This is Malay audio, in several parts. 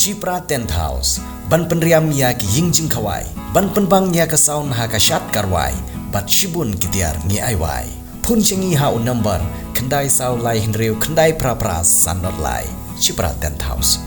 Cipra Tent House, ban penriam ya ki yingjing kawai, ban penbang ya ka sound ha ka shat karwai, bat shibun kitiar ngi aiwai. Pun cengi ha un number, kendai sau lai hinriu kendai pra sanot lai. Cipra Tent House.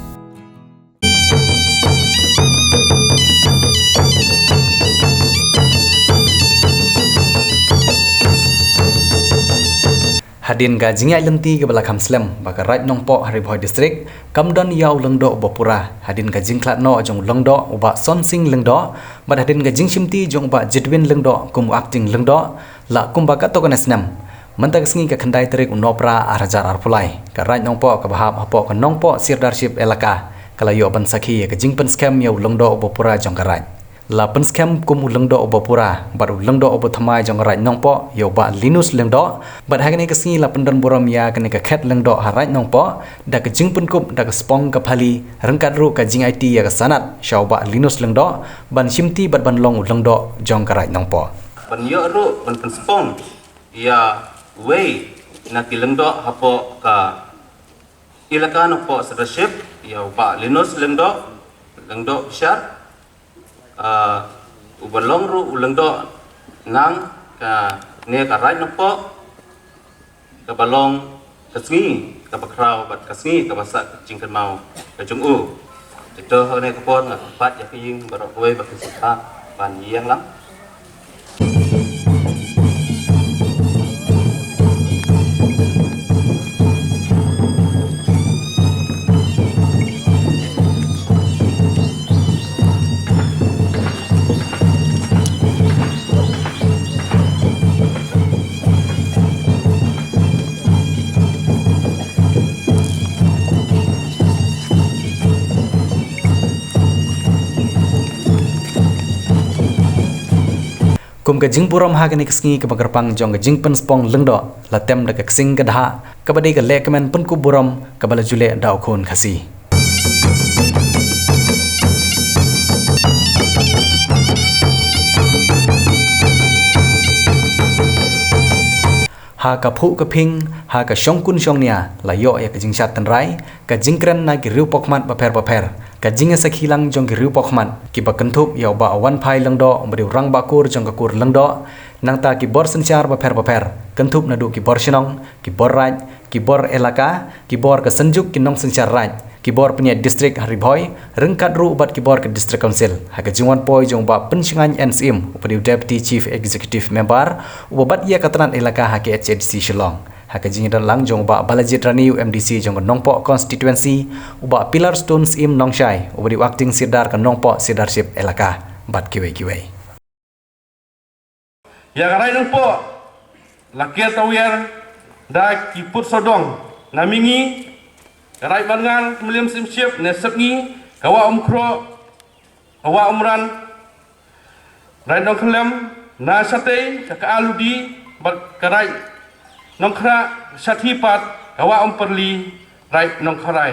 Hadin gajinga lenti ke belakang Slam baka right nongpo Haribhoi district kamdon yau lengdo bopura hadin gajing klat no jong lengdo uba sonsing lengdo bad hadin gajing simti jong uba jedwin lengdo kum acting lengdo la kum baka tokones nam mentag sengi ka khandai terik unopra arajar arpulai ka right nongpo ka bahap apo ka nongpo sirdarship elaka kala yo ban sakhi ka jingpen scam yau lengdo bopura jong ka right la pen scam kum lengdo bopura baru lengdo obothamai jong right nongpo yo ba linus lengdo bad hagani ka singi la pendon borom ya kani ka khat lengdo harai nongpo da ka jingpen kup da ka spong ka phali rangkat ru ka jing IT ya ka sanat shaw ba linus lengdo ban simti bad ban long lengdo jong ka right nongpo ban yo ru ban pen spong ya wei na ki lengdo hapo ka ilaka nongpo sedership ya ba linus lengdo syar ubalong ru ulengdo nang ka ne ka right nopo ka balong kasngi ka bakrau bat kasngi ka basa jingkan mau ka jungu itu hone ka pon nga pat ya kiying barok we bak sipa ban yang lang kum ka jingpuram ha kani kisngi ka bagarpang jong ka jingpen spong lengdo latem da ka ksing ka dha ka badai ka lekmen pun ku buram ka bala jule da khun khasi ha ka phu ka phing ha ka shongkun shongnia la yo ya ka jingshat tan rai ka jingkren na ki riu pokmat ba pher ka jinga sakhilang jong ki riu pokman ki ba kanthup ya ba awan phai lengdo mriu rang ba kur jong ka kur lengdo nang ta ki bor sanchar ba pher kanthup na du ki bor sinong ki bor raj ki bor elaka ki bor ka sanjuk ki nong sanchar raj ki bor punya district Haribhoi rengkat ru ubat ki bor ke district council ha ka jingwan poi jong ba pensingan NSM upadi deputy chief executive member ubat ia katanan elaka ha ke HDC Shillong ha ka jingdan lang jong ba balajit rani MDC jong nongpo constituency uba pillar stones im nongshai ubadi acting sirdar ka nongpo sidarship elaka bat kiwe ya garai nongpo lakia tawiar da ki put sodong namingi garai bangan kemeliam simship nesepngi kawa umkro kawa umran rai nong kelem na sate ka aludi bat garai nongkra satipat kawa umperli rai nongkrai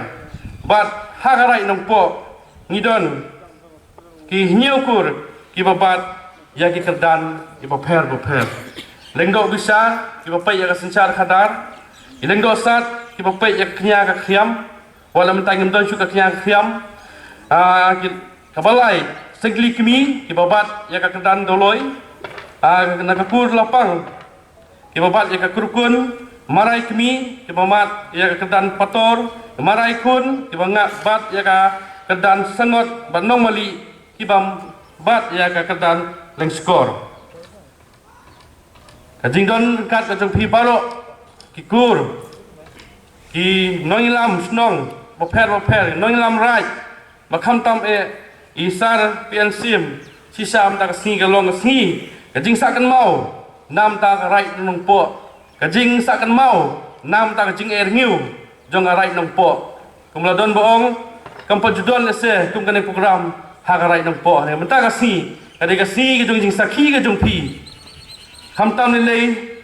bat hagarai nongpo ngidon ki nyukur ki babat ya ki kerdan ki bapher lengdo bisa ki bapai ya sencar khadar lengdo sat ki bapai ya knya ka khiam wala mentang ngem shu ka knya khiam ki kabalai segli kimi ki babat ya ka kerdan doloi na ka kur lapang ki babat ya ka kurkun marai kimi ki bamat ya ka kerdan pator marai kun ki bangak bat ya ka kerdan sangot banong mali ki bam bat ya ka kerdan leng skor kajing don kat kajong pi baro ki kur ki noilam snong bopher noilam rai makham tam isar piansim sisam ta kasni galong kasni kajing sakan mau nam ta rai nong po kajing sakan mau nam ta kajing ngiu jong rai nong po kumladon boong kampajudon se kum kane program ha rai nong po ne menta kasni kade kasni kajong jing sakhi kajong pi Hamtam nilai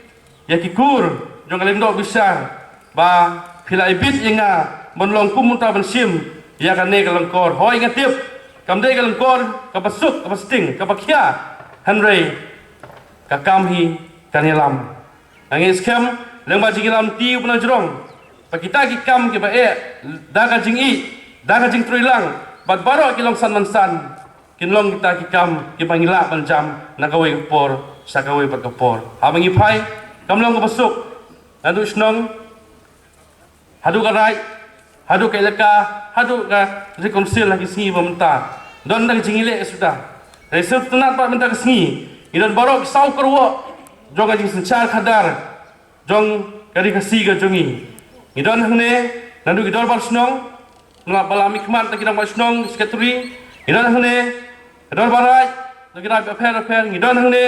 ya kikur jong kalendo besar ba pila ibit inga bonlong kumunta bensim ya kane kalengkor hoi ngatip kamdai kalengkor kapasuk kapasting kapakhia hanrei kakamhi kanilam angis kem lengba jingilam ti upna jrong pakita ki kam ke ba daga jing i daga jing truilang bat baro kilong san mansan kinlong kita kikam kipangila banjam nagaway kapor sa kaway pagkapor habang ipay kamlong kapasok nadu snong hadu karay hadu ka ilaka hadu ka reconcile lagi singi pementa don nag jingile sudah dari setenat pak menta kesingi idan baro kisau kerwo jong ajing sencar kadar jong kari kasih ke jongi idan hangne nandu idor bar snong melapalami kemat tak kira bar snong sekretari idan hangne idor barai tak kira afer idan hangne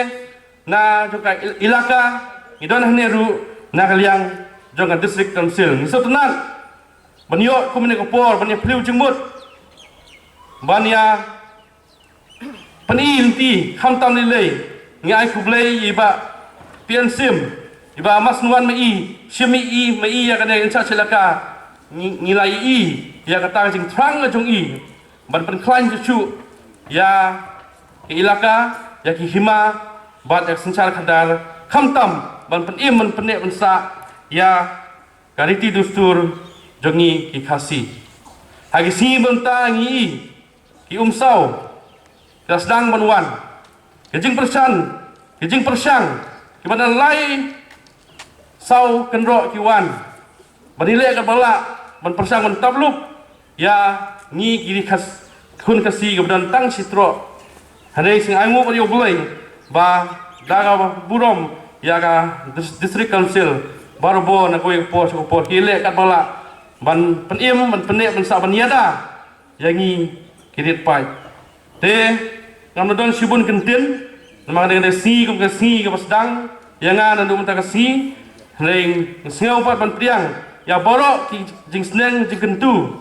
na joka ilaka idan hangne ru na kaliang jong district council ni setenat banyo komune kapor banyo pliu jengmut banya penilti khamtam nilai ngai kublai iba piansim iba masnuan mai syemi mai ya kana insa celaka nilai ya kata jing trang jong ban pen klan cucu ya ilaka ya ki hima bat ek sencar kadar khamtam ban pen ban penek bensa ya kariti dustur jongi ki khasi hagi si benta ngi ki umsau sedang banwan kejing persang ki badan lai sau kenro ki wan banile ka bala ban persang ban tabluk ya ngi kiri khas kun kasi ki badan tang sitro hare sing angu bari oblai ba daga burom ya ka district council barbo na koy por kile ka bala ban penim ban penek ban sa ban yada yangi kirit pai te ngam don sibun kentin namang dengan si kum ke pasdang yang ana ndu menta kasi ring sengau pat ban priang ya borok ki jing sneng jing kentu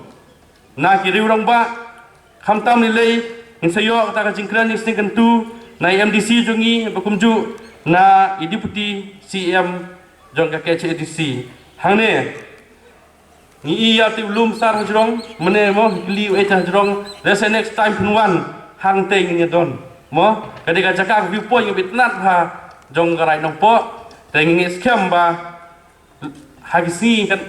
na ki riurang ba khamtam ni lei in sayo kata ka jing kran ni sneng kentu na MDC jongi bakumju na deputy CM jong ka KCDC hangne ni iya ti ulum sar hajrong mene mo li e hajrong the next time pinwan hang teng ni don mo kadika jaka viewpoint yang bitnat ha jong garai nong po teng ni scam ba hagisi kan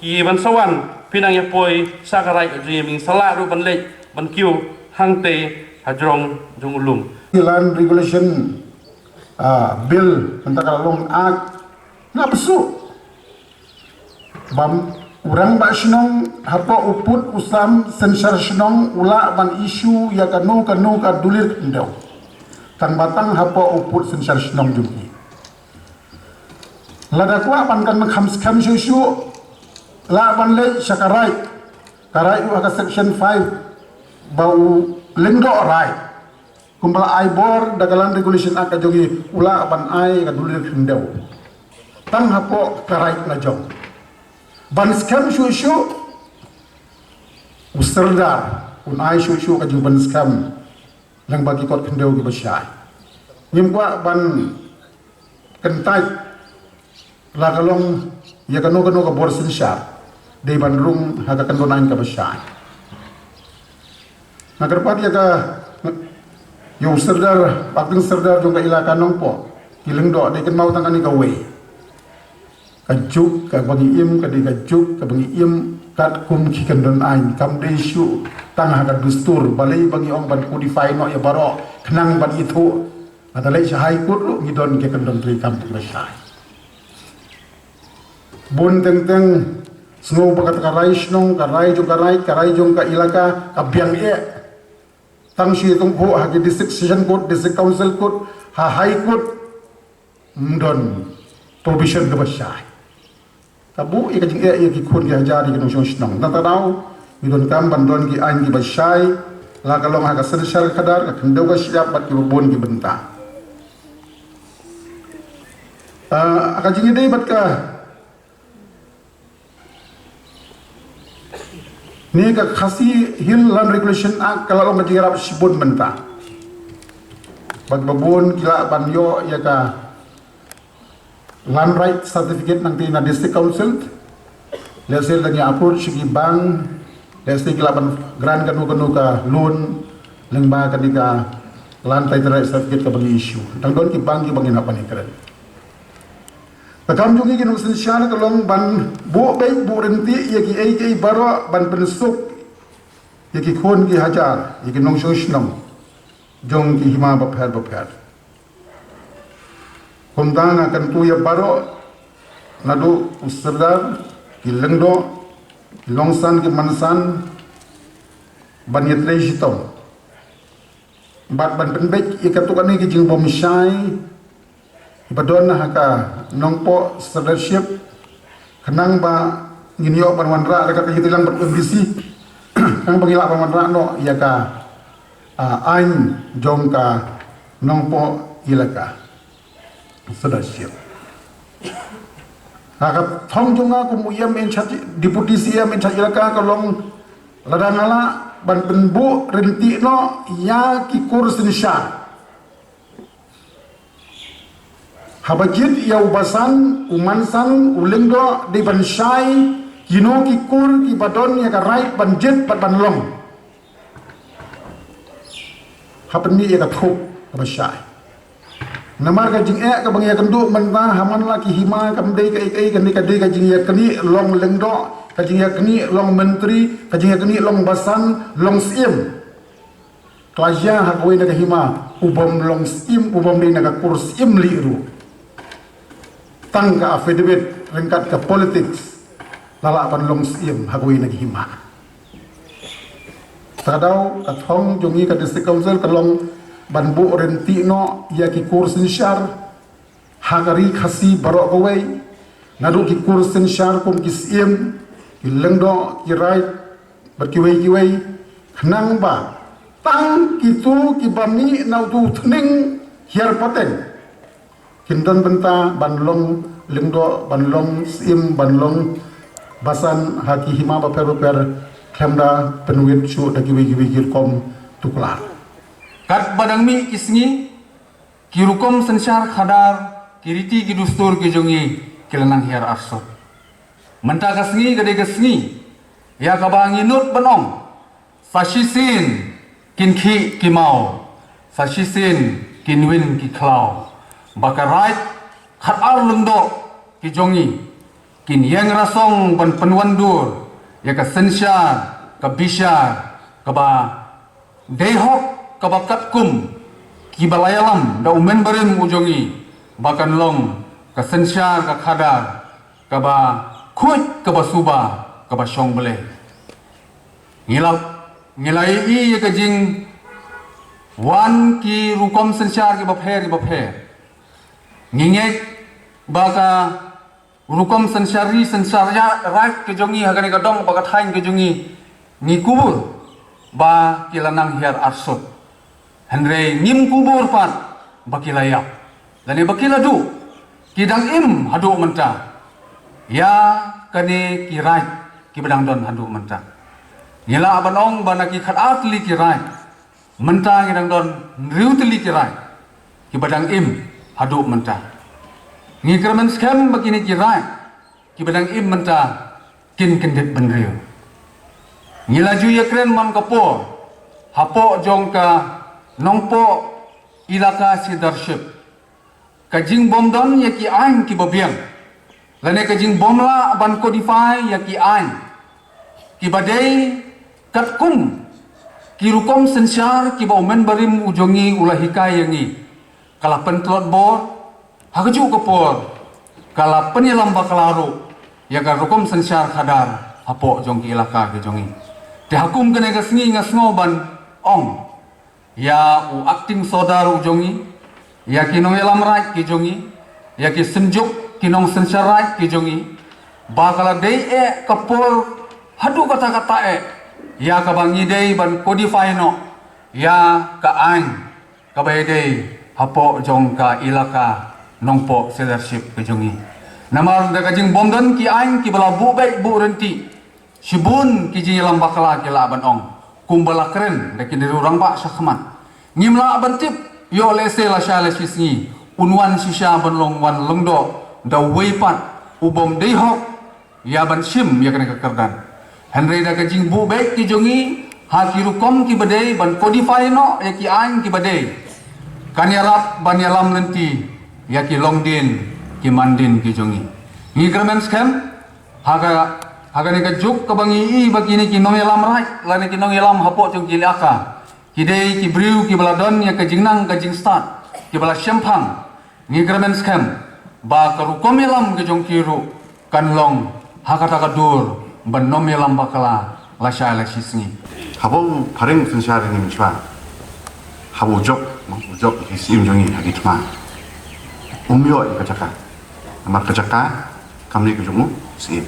ki ban sawan pinang ya poi sa garai ji ming sala ru ban le ban kiu hang te hajrong jong ulum land regulation bill tentang long act na besu bam urang ba snong hapa uput usam sensor snong ula ban isu ya kanu ka dulir ndau tang batang hapa uput sensor snong juki lada kwa ban kan kham susu la ban le sakarai karai u section 5 bau lengdo rai kumpala ai bor dagalan regulation aka jogi ula ban ai ka dulir ndau tang hapa karai na jong ban scam susu userdar unai susu ka ban scam lang bagi kot kendau ki basyai ngim kwa ban kentai la kalong ya kanu ka borsin syar de ban rum haga kan donain ka basyai nagar pat ya ka yo userdar pakin serdar jong ka ilaka nongpo kileng do de kan mau tangani ka we kajuk ka bagi im ka di kajuk ka bagi im kat kum ki kendon ain kam desu tang ha dustur balai bagi ong ban kodify no ya baro kenang ban itu adalai sahai kut lu ngidon ke kendon tri kam besai bon teng snow bakat karai snong karai jong ka ilaka ka biang e tang si tong ho ha ki district session court district council court ha high court mdon provision ke besai tabu ika jing e ki khun ki hajari ki nong snong na tadau idon kam bandon ki ain ki basai la kalong ha ka sensal kadar ka kendau ka siap bat ki bon ki benta aka jing ide bat ka ni ka khasi hill land regulation act kalau ka jing rap sibun benta bat babon kila banyo ya ka land right certificate nang tina district council lesel lagi approach segi bank lesel kilaban grant kanu ka loan lengba kadika land title right certificate ka bagi issue tang don ki bank ki bangin apa ni keren takam jungi kinu sensyal kalong ban bu baik bu renti ya ki ai baro ban pensuk Yaki khon ki hajar, yaki nong shoshnam, jong ki hima bapher. Kumtang akan tuya baro, nadu userdar, ki lengdo, ki longsan ki mansan, ban yetre jitong. Bat ban penbek ikatukan ni ki jing bom syai, ibadon haka nongpo leadership, kenang ba nginyo ban wanra dekat kejitilang berkondisi. Kang pangilak pamanra no ia ka ain jong ka nongpo ilaka sedasir. Haka thong jonga ko muyam en chat deputy siam en chat ilaka kalong ladangala ban penbu renti no ya ki kursin sya. Habajit ya ubasan umansan ulengdo di bansyai kino ki kur ki badon ya ka right banjit pat banlong hapni ya ka thuk ka syai namar ka jing ka bang ya kendu menta haman la ki hima kam dei ka dei ka jing ya kni long lengdo ka jing ya kni long menteri ka jing ya kni long basan long sim klaja ha koi na ka hima ubom long sim ubom dei na ka kur sim li ru tang ka affidavit rengkat ka politics lala ban long sim hagui nagi hima tadau kathong jongi ka district council kalong ban bu renti no ya ki kursin syar hagari khasi baro kawai nadu ki kursin syar kum ki sim ki lengdo ki right berkiwai khnang ba tang kitu ki bami nau tu thning hiar pateng kindon benta banlong lengdo banlong sim banlong basan haki hima baper kemda penuit su dagi wigi kom tuklar kat badang mi kisngi kirukom sensyar khadar kiriti ki dustur ki jongi kilanang hiar arso menta kasngi gade kasngi ya kabangi nut banong fashisin kinki kimau fashisin kinwin ki klau bakarait khatar lengdo ki jongi kin yang rasong ban penwandur ya ka sensyar ka bisyar ka ba dehok ka ba katkum ki balayalam da umen barim ujongi bakan long ka sensyar ka khadar ka ba khuj ka ba suba ka ba syong bele ngilai i ya ka jing wan ki rukom sensyar ki ba pher ngingek baka rukom sensari sensarya rak ke jongi hagani kadong bagat hain ke jongi ni kubur ba kilanang hiar arsut henre ngim kubur pat bakilayap dan bakiladu kidang im hadu menta ya kane kirai ki bedang don hadu menta ngila abanong banaki khat li kirai menta ngidang don riutli kirai ki bedang im hadu menta ngi kerman skam begini kirai ki badang im menta kin kendit benriu ngi laju ya kren man kapo hapo jongka nongpo ilaka leadership kajing bomdon ya ki ain ki babiang lane kajing bomla ban codify ya ki ain ki badai katkum ki rukom sensyar ki ba umen barim ujongi ulahika yangi kala pentlot bor hagaju kapor kala penyelam bakalaru ya ka rukom sensyar khadar hapo jongki ilaka ke jongi te hakum kene gasngi ngasngo ban ong ya u acting sodar u jongi ya kinong elam right ke jongi ya ki senjuk kinong sensyar right ke jongi bakala dei kapor hadu kata-kata ya ka bangi dei ban codify no ya ka ain ka bai dei hapo jongka ilaka nongpo leadership ke jongi namar da kajing bomdan ki ain ki bala bu baik bu renti shibun ki jing lam bakala ki la ban ong kumbala keren da ki diru rang ba sakhman ngimla ban tip yo lese la sha le sisni unwan sisha ban long wan lengdo da weipat ubom dei hok ya ban shim ya kena kekerdan henry da kajing bu baik ki jongi ha ki rukom ki badai ban codify no ya ki ain ki badai kan yarap ban yalam lenti ya ki longdin ki mandin ki jongi ngi gramen scam haga hagani ka juk ka bangi i bagi ni ki nongelam rai lani ki nongelam hapok jong ki laka kidei ki briu ki baladon ya ka jingnang ka jing start ki bala syempang ngi gramen scam ba ka ru komelam ke jong ki ru kan long hakata ka dur ban nomelam bakala la sha la sisni habo pareng sensyari ni mchwa habo jok ki sim jongi hagi tma umyo i kacaka amat kacaka kami ke jomu si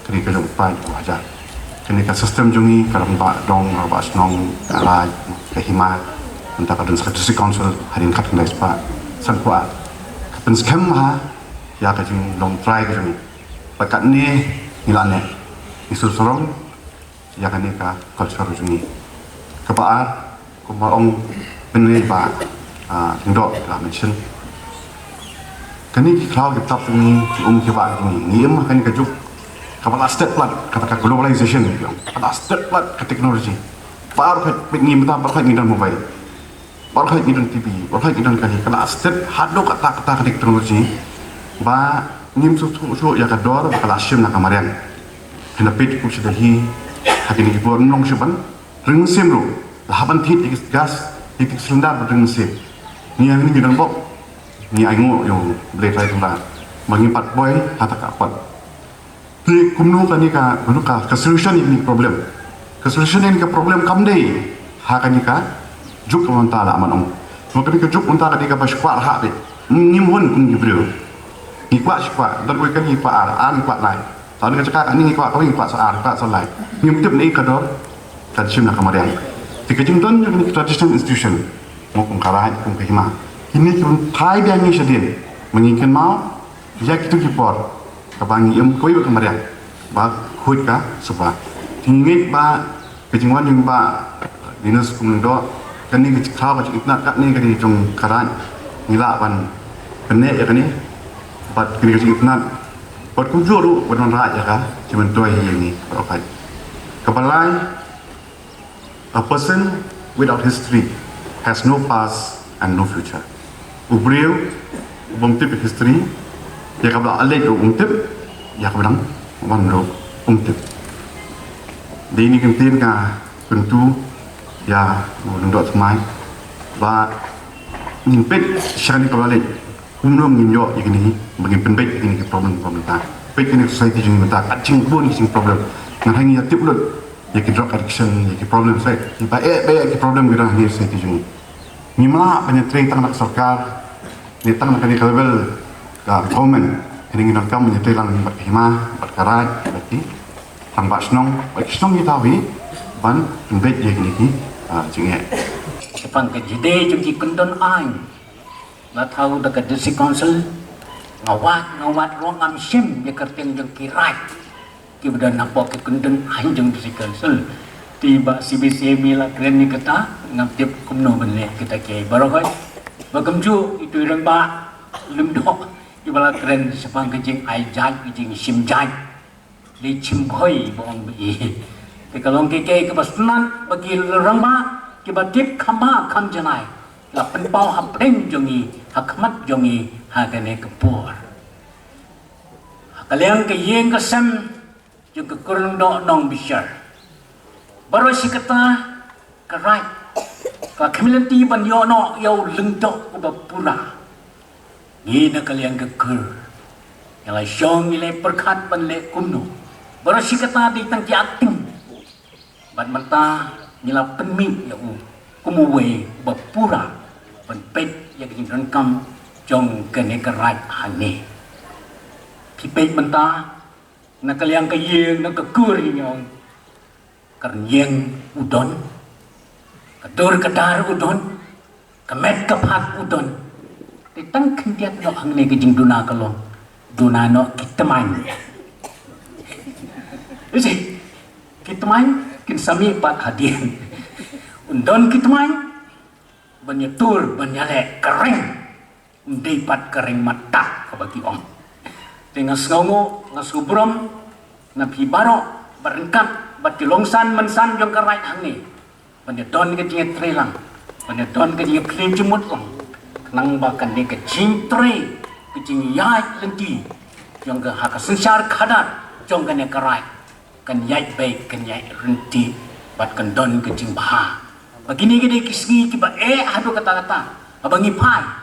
kini ke jong pai ku aja kini ka sistem jongi karam ba dong ba snong ala ke hima entah ka dun district council harin kat ndai spa san kwa kapen scam ha ya ka jing long try ke jongi pakat ni nilane isu sorong ya kan ni ka culture jongi kebaar kumaong benai ba ndok la mention kani ki cloud ki top ni ki ba ni em kan ka juk kapala step plat kata globalization ni kapala step plat ke teknologi par ka ni mata par ka ni dan mobile par ka ni dan tv par ka ni dan kali kala step hado kata ke teknologi ba nim su ya ka dor kala sim na kamarian kena pit ku sudah hi hakini ki bon nong siban ring sim ro lahaban tit gas titik selendar ring sim ni yang ni dan bok ni aingo yo boleh try tunda mengimpat boy kata kapat di kumno kani ka kuno ka solution ini problem solution ini ka problem kam dei ha kani ka juk on tala manong mo kani ka juk on tala di ka baskwar ha de nimhon kum gibrio ni kwa skwa dan we kani kwa an kwa lai tan ka cakap ni kwa kawin kwa saar kwa salai nim tip ni ka dor ka sim na kamarian tika jimton ni traditional institution mo kum karai kum ka hima ini pun Thai dia ni sedih menginginkan mau ya kita kipor kebangi koi kemarian ba khoi ka suba tingit ba kejingwan yung ba dinas kumdo kani ke khaw ka itna kat ni kani jong karan nila ban kene ya kani bat kini ke itna bat kum juru ban ra ya ka cuman toy ni okay kapalai a person without history has no past and no future. Ubriu, tip history, ya kabla alek tip, ya kablang wanro tip. Di ini kentin ka tentu ya nundot semai, ba nimpet syani kabla alek, umno nginyo ini bagi penbet ini problem ta. Pet ini society jeng ta, kacing pun sing problem. Ngangi ya tip lut, ya ki drug addiction, ya ki problem saya, ya problem kita ni society jeng. Nimla penyetring tang sarkar ni tang nak level ka government ini nginan kam menyetring lang bat hima bat karat berarti tang basnong ni tawi ban bet ye ni jinge sepang ke jide jung kundon ai la thau da ka district council ngawat rong am sim ye kerteng jung kirai ki bedan napok ke kundon ai jung district council tiba CBC mila keren ni kata ngam tiap kumno benle kita ke barokoi bagamju itu irang ba limdok ibala keren sepang kejing ai jaj kejing sim jaj li chimpoi bong bi te kalong ke basnan bagi rang ba ki ba tip khama kham janai la pen pau ha preng jongi hakmat jongi ha kane kapur kalian ke yeng ke sem jung ke kurung do nong bishar baru si kata kerai ka community ban yo no yo lengdok uba pura ni na kalian ke ker yang lai syong ni lai perkat ban le kumno baru si kata di tang jating ban mata ni la penmi ya u kumuwe uba pura ban pet ya ke jingran kam jong kene kerai hane pi pet mata na kalian ke yeng na ke ker ni nyong kernyeng udon, kedur kedar udon, kemet kepat udon. Tentang kendiat no hangne kejing duna kalong, duna no kita main. Isi kita main kin sami pat hadian. Udon kita main, banyatur banyale kering, undi pat kering mata kabagi om. Tengah sengongo ngasubrom, nabi baro berengkat. Bati longsan mensan jong kerai hang ni banya don ke jinga trelang banya don ke jinga klim jumut lang kenang bakan ni ke jing tre ke jing yai lenti jong ke haka sensar kadar jong ke ne kerai kan yai baik kan yai renti bat kan don ke jing bah begini gede kisgi kiba hadu kata-kata abangi pai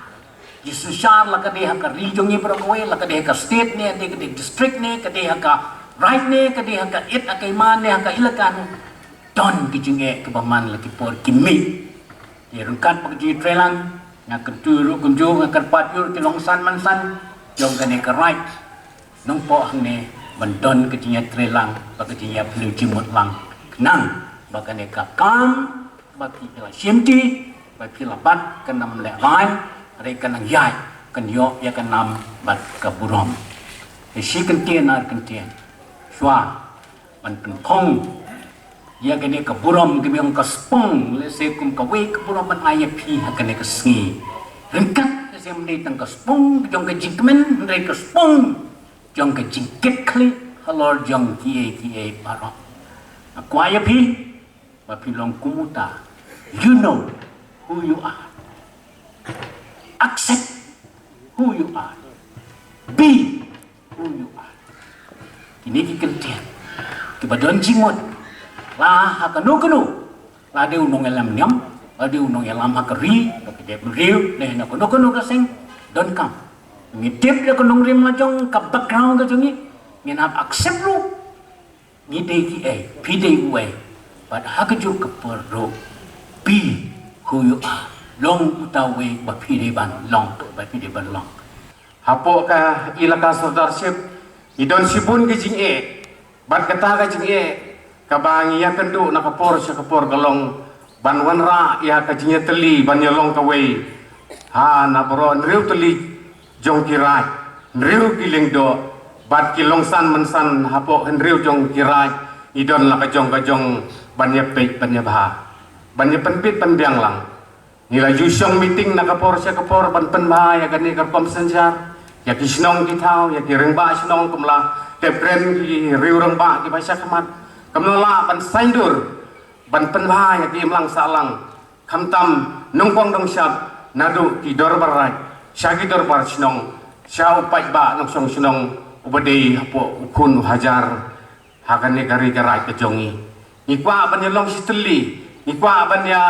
Yesusar la kade haka region ni berkoe la kade haka state ni ade kade district ni kade haka right ni kade haka it akai man ni haka ilakan don ki jinge ke baman la ki por kimi ye rungkat pagi trelang nak keturu kunjung akan patyur ki longsan mansan jong kane ka right nong po hang ne bandon ke jinya trelang ba ke jinya pelu jimut lang kenang ba kane ka kam ba pi la simti ba pi la bat kanam le rai ada ikan yai, kan yo ya kan nam bat kaburom. Isi kentian ar kentian, shua, man pentong, ya kan kaburom kebiang kaspong, lese kum kawe kaburom man ayah pi hakan kesengi. Ringkat lese mendai tang kaspong, jong kejingkemen mendai kaspong, jong kejingket kli, halor jong kie parok. Aku ayah pi, bapi long kumuta, you know who you are. Accept who you are. Be who you are. Ini kekentian. Kebadon jimut. Lah hakanu. Lah dia unong elam nyam. Lah dia unong elam hakari. Tapi dia beriu. Dia nak kanu kaseng. Don't come. Ngitip dia kanu rim lajong. Ke background ke jongi. Ngenap accept lu. Ngidei ki pidei uai. But hakaju keperlu. Be who you are. Long utawe bapide ban long tu bapide ban long. Hapo ka ilaka saudarship idon sibun ke jing bat kata ka jing ka bangi ya kendu na kapor sa kapor galong ban wanra ya ka jing teli ban yolong ka wei ha na bro nriu teli jong kirai nriu giling do bat kilong san mansan hapo nriu jong kirai idon la ka jong ban ya pe ban ya bah ban ya penpit penbiang lang nila jusyong meeting na kapor siya kapor pan bahaya gani karpam sanjar ya kisnong kitao ya kirengba sinong kumla tepren ki riurengba ki basya kamat kamnola pan saindur ban bahaya ki imlang salang kamtam nungkong dong syab nadu ki dorbarai syagi dorbar sinong sya upai ba nong song sinong ubadei hapo ukun hajar hakane gari garai kejongi ikwa ban yelong sisteli ikwa ban ya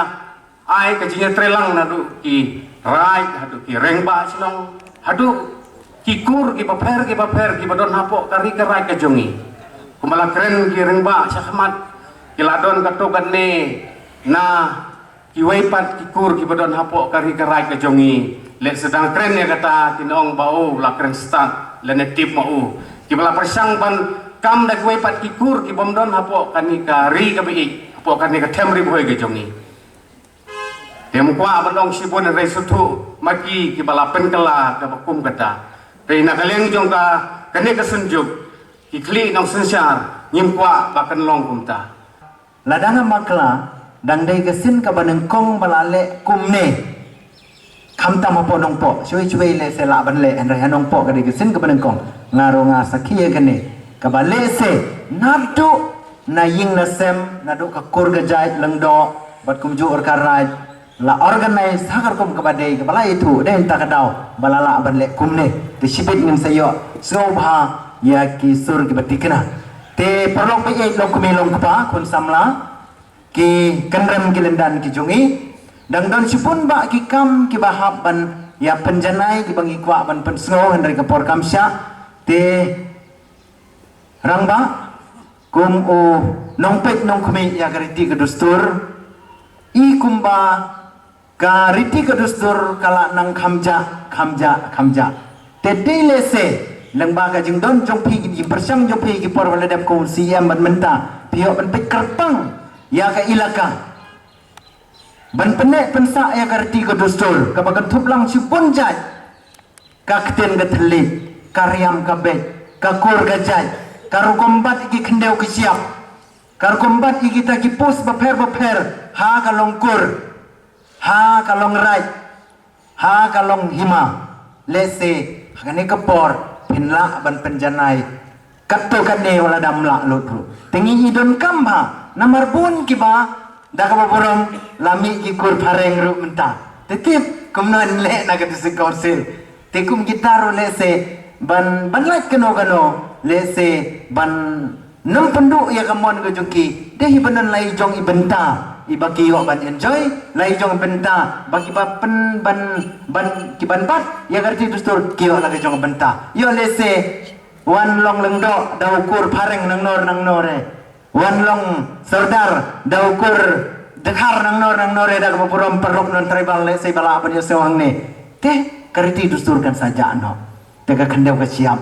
ai kajinya trelang nadu ki rai hadu ki rengba sinong hadu ki kur ki paper ki badon hapo kari rai kajongi kumala keren ki rengba syahmat ki ladon katokan ne na ki weipat ki kur ki badon hapo kari rai kajongi let sedang keren ya kata tinong bau la keren start le netip mau ki bala persang ban kam da weipat ki kur ki bomdon hapo kani kari ka bi hapo kani ka temri boy kajongi Demukwa abang sibun dan resutu maki kibala penkala kabakum kata. Reina kalian jong ka kene kesunjuk kikli nong sensar nyimkwa bakan long kumta. Ladang makla dan dai kesin kabaneng kong balale kumne. Kamta mapo nong po cuy le sela banle andre hanong po kadai kesin kabaneng kong ngaronga sakia kene kabale se nadu na ying nasem nadu ka kurgajai lengdo bat kumju orkarai la organize hakar kum kabadai kepala itu den takadau balala banle kumne te sibit nim sayo sobha ya ki sur ki batikna te perlok pe long kumi long kapa kun samla ki kendrem ki lendan ki jungi dang don sipun ba ki kam ki bahap ban ya penjanai ki bangi kwa ban pensno hendri kapor kamsya te rangba kum o nong pek nong kumi ya gariti ke dustur i kumba ka riti ke dustur kala nang kamja tedile se lengba ka jing don jong pi ki persang jong pi ki por wala dap ko siam ban menta pio ban pe kerpang ya ka ilaka ban penek pensa ya ka riti ke dustur ka bagan thuplang si punjat ka kten ga thli karyam ka be ka kur ga jai ka rukombat ki khendeu ki siap ka rukombat ki kita ki pos baper ha ka longkur ha kalong rai ha kalong hima lese hakane kapor pinla ban penjanai katto kane wala damla lutru tingi idon kamba namar bun kiba daka borong lami ki kur phareng ru menta tetip kumnon le na ka disi council tekum gitaro lese ban like kano lese ban Nam penduk ya kamon ke jungki. Deh ibanan lai jong ibenta. Ibaki yo ban enjoy, lai jong benta. Baki ba pen ban kiban bat. Ya kerti dustur kiyo lagi jong benta. Yo lese wan long lengdo daukur pareng nang nore. Wan long serdar daukur dekar nang nore dak mapurom perok non tribal lese bala apa yo sewang ne. Teh kerti dusturkan saja no. Tega kendau ke siap.